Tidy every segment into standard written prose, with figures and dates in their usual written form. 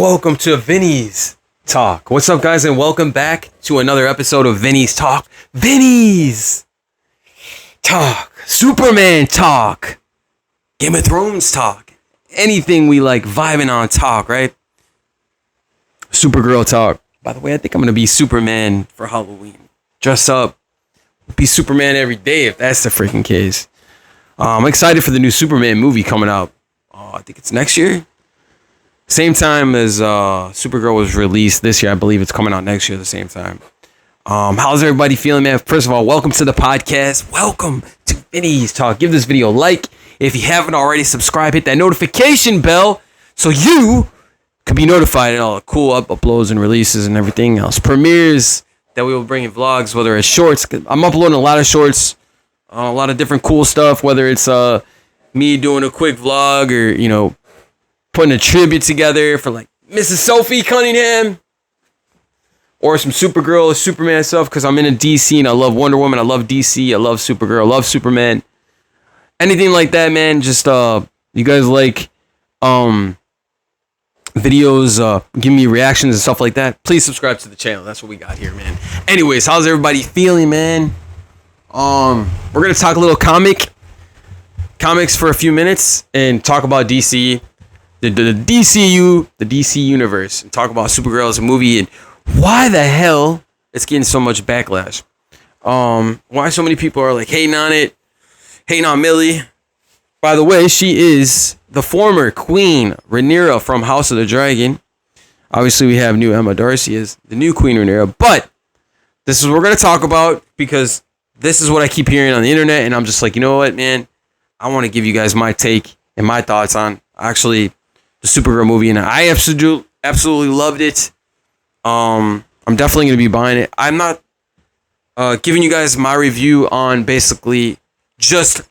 Welcome to Vinnies Talk. What's up, guys, and welcome back to another episode of Vinnies Talk. Vinnies Talk. Superman Talk. Game of Thrones Talk. Anything we like vibing on talk, right? Supergirl Talk. By the way, I think I'm going to be Superman for Halloween. Dress up. Be Superman every day if that's the freaking case. I'm excited for the new Superman movie coming out. I think it's next year. Same time as Supergirl was released this year. I believe it's coming out next year at the same time. How's everybody feeling, man? First of all, welcome to the podcast. Welcome to Vinnies Talk. Give this video a like. If you haven't already, subscribe. Hit that notification bell so you can be notified of all the cool uploads and releases and everything else. Premieres that we will bring in vlogs, whether it's shorts. I'm uploading a lot of shorts, a lot of different cool stuff, whether it's me doing a quick vlog or, putting a tribute together for like Mrs. Sophie Cunningham or some Supergirl or Superman stuff because I'm in a DC and I love Wonder Woman. I love DC. I love Supergirl. I love Superman. Anything like that, man. Just you guys like videos, give me reactions and stuff like that. Please subscribe to the channel. That's what we got here, man. Anyways, how's everybody feeling, man? We're gonna talk a little comics for a few minutes and talk about DC. The DCU, the DC universe, and talk about Supergirl as a movie and why the hell it's getting so much backlash. Why so many people are like hating on it, hating on Millie. By the way, she is the former Queen Rhaenyra from House of the Dragon. Obviously, we have new Emma Darcy as the new Queen Rhaenyra, but this is what we're going to talk about because this is what I keep hearing on the internet, and I'm just like, you know what, man? I want to give you guys my take and my thoughts on actually the Supergirl movie, and I absolutely loved it. I'm definitely going to be buying it. I'm not giving you guys my review on basically just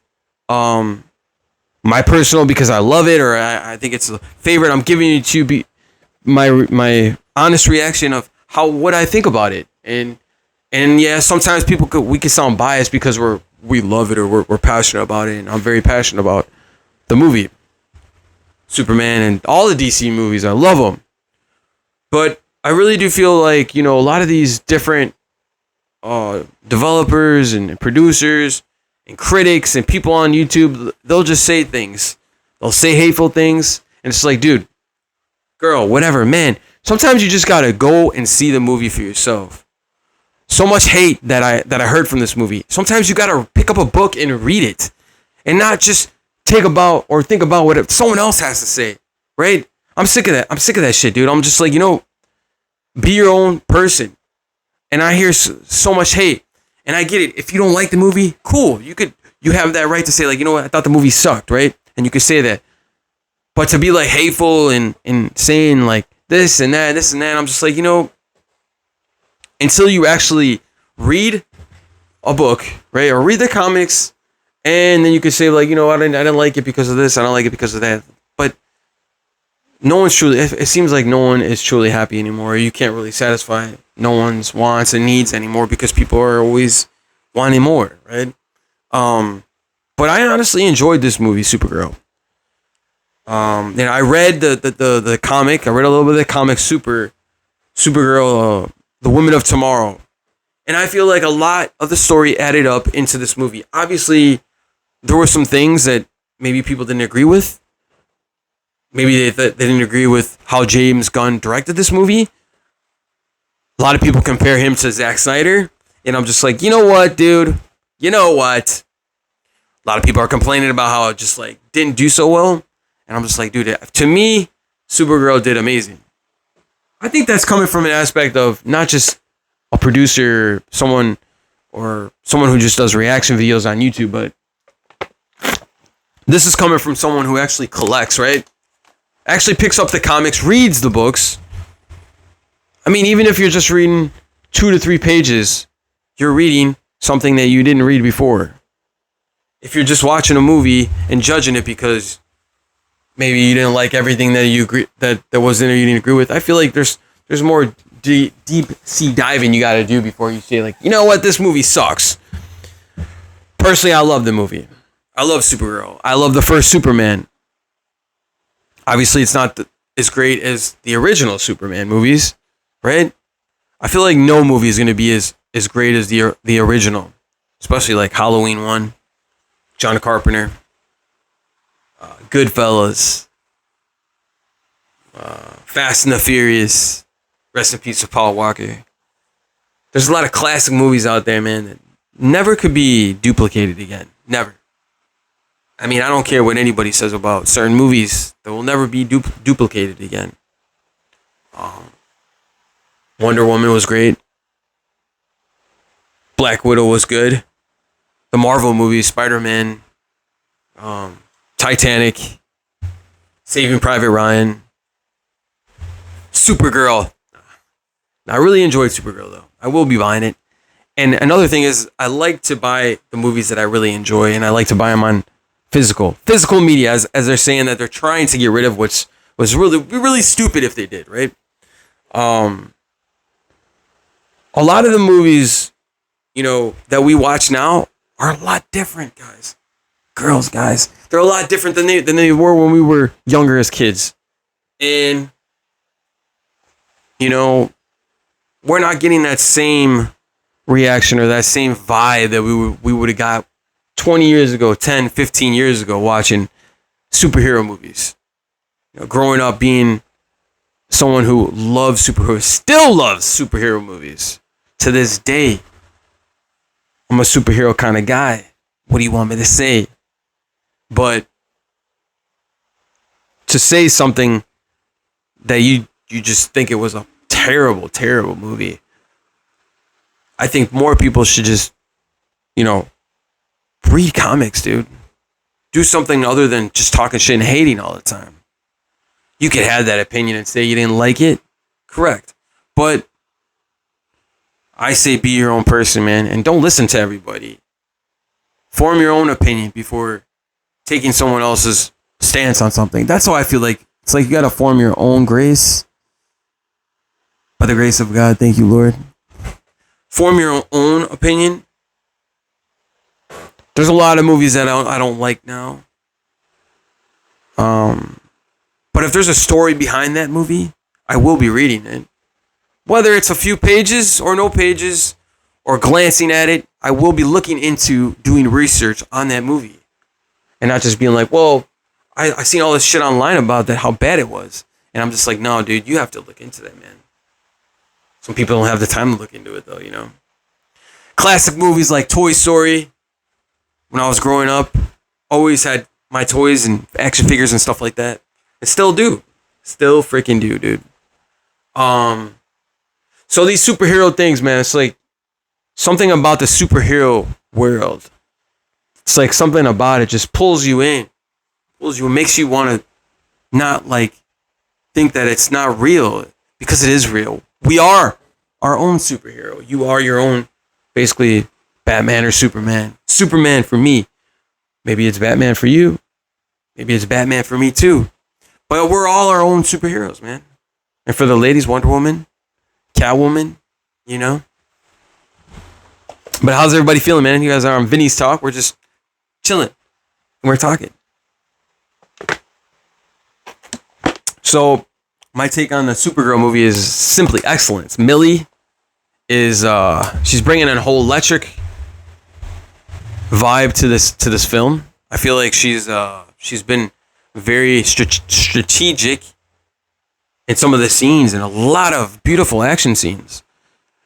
my personal because I love it or I think it's a favorite. I'm giving you to be my honest reaction of what I think about it, and yeah, sometimes we can sound biased because we love it or we're passionate about it, and I'm very passionate about the movie. Superman and all the DC movies. I love them. But I really do feel like, a lot of these different developers and producers and critics and people on YouTube, they'll just say things. They'll say hateful things. And it's like, dude, girl, whatever, man. Sometimes you just got to go and see the movie for yourself. So much hate that I heard from this movie. Sometimes you got to pick up a book and read it. And not just think about what someone else has to say, right? I'm sick of that. I'm sick of that shit, dude. I'm just like, be your own person. And I hear so much hate, and I get it. If you don't like the movie, cool. You have that right to say, like, you know what? I thought the movie sucked, right? And you could say that. But to be like hateful and saying like this and that, I'm just like, until you actually read a book, right, or read the comics. And then you could say, like, I didn't like it because of this. I don't like it because of that. But it seems like no one is truly happy anymore. You can't really satisfy no one's wants and needs anymore because people are always wanting more, right? But I honestly enjoyed this movie, Supergirl. I read the comic. I read a little bit of the comic, Supergirl, The Woman of Tomorrow. And I feel like a lot of the story added up into this movie. Obviously, there were some things that maybe people didn't agree with. Maybe they didn't agree with how James Gunn directed this movie. A lot of people compare him to Zack Snyder. And I'm just like, you know what, dude? You know what? A lot of people are complaining about how it just like didn't do so well. And I'm just like, dude, to me, Supergirl did amazing. I think that's coming from an aspect of not just a producer, someone who just does reaction videos on YouTube, but this is coming from someone who actually collects, right? Actually picks up the comics, reads the books. I mean, even if you're just reading 2 to 3 pages, you're reading something that you didn't read before. If you're just watching a movie and judging it because maybe you didn't like everything that you was in or you didn't agree with, I feel like there's more deep sea diving you got to do before you say, like, you know what, this movie sucks. Personally, I love the movie. I love Supergirl. I love the first Superman. Obviously, it's not as great as the original Superman movies, right? I feel like no movie is going to be as great as the original, especially like Halloween 1, John Carpenter, Goodfellas, Fast and the Furious, rest in peace to Paul Walker. There's a lot of classic movies out there, man, that never could be duplicated again. Never. I mean, I don't care what anybody says about certain movies that will never be duplicated again. Wonder Woman was great. Black Widow was good. The Marvel movies, Spider-Man, Titanic, Saving Private Ryan, Supergirl. I really enjoyed Supergirl, though. I will be buying it. And another thing is, I like to buy the movies that I really enjoy, and I like to buy them on physical media, as they're saying that they're trying to get rid of, which was really stupid if they did, right? A lot of the movies, that we watch now are a lot different, guys. Guys. They're a lot different than they were when we were younger as kids. And, we're not getting that same reaction or that same vibe that we would have got 20 years ago, 10, 15 years ago watching superhero movies. Growing up being someone who loves superheroes, still loves superhero movies to this day. I'm a superhero kind of guy. What do you want me to say? But to say something that you just think it was a terrible, terrible movie, I think more people should just, read comics, dude. Do something other than just talking shit and hating all the time. You could have that opinion and say you didn't like it. Correct. But I say be your own person, man, and don't listen to everybody. Form your own opinion before taking someone else's stance on something. That's how I feel like. It's like you got to form your own grace. By the grace of God, thank you, Lord. Form your own opinion. There's a lot of movies that I don't like now. But if there's a story behind that movie, I will be reading it. Whether it's a few pages or no pages or glancing at it, I will be looking into doing research on that movie. And not just being like, well, I seen all this shit online about that, how bad it was. And I'm just like, no, dude, you have to look into that, man. Some people don't have the time to look into it, though, Classic movies like Toy Story. When I was growing up, always had my toys and action figures and stuff like that. And still do. Still freaking do, dude. So these superhero things, man, it's like something about the superhero world. It's like something about it just pulls you in. Makes you want to not think that it's not real, because it is real. We are our own superhero. You are your own, basically, Batman or Superman. Superman for me. Maybe it's Batman for you. Maybe it's Batman for me too. But we're all our own superheroes, man. And for the ladies, Wonder Woman, Catwoman, But how's everybody feeling, man? You guys are on Vinnies Talk. We're just chilling. And we're talking. So, my take on the Supergirl movie is simply excellent. Millie is she's bringing a whole electric vibe to this film. I feel like she's been very strategic in some of the scenes, and a lot of beautiful action scenes.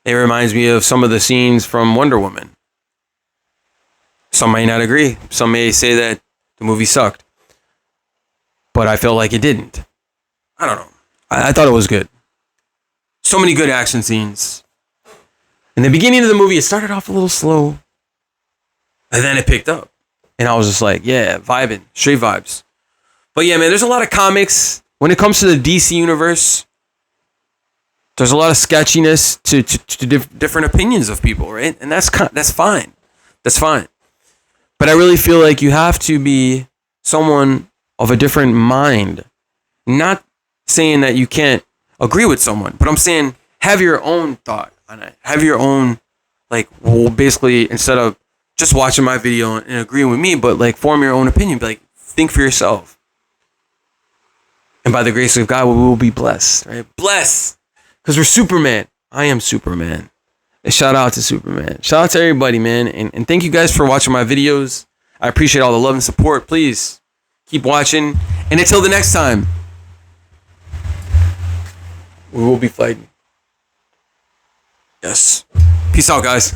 It reminds me of some of the scenes from Wonder Woman. Some may not agree. Some may say that the movie sucked, but I felt like it didn't. I don't know. I thought it was good. So many good action scenes. In the beginning of the movie, it started off a little slow, and then it picked up. And I was just like, yeah, vibing, straight vibes. But yeah, man, there's a lot of comics. When it comes to the DC universe, there's a lot of sketchiness to different opinions of people, right? And that's fine. That's fine. But I really feel like you have to be someone of a different mind. Not saying that you can't agree with someone, but I'm saying have your own thought on it. Have your own, basically, instead of just watching my video and agreeing with me, but form your own opinion. Think for yourself. And by the grace of God, we will be blessed, right? Blessed. Because we're Superman. I am Superman. And shout out to Superman. Shout out to everybody, man. And thank you guys for watching my videos. I appreciate all the love and support. Please keep watching. And until the next time, we will be fighting. Yes. Peace out, guys.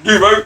Yeah, right.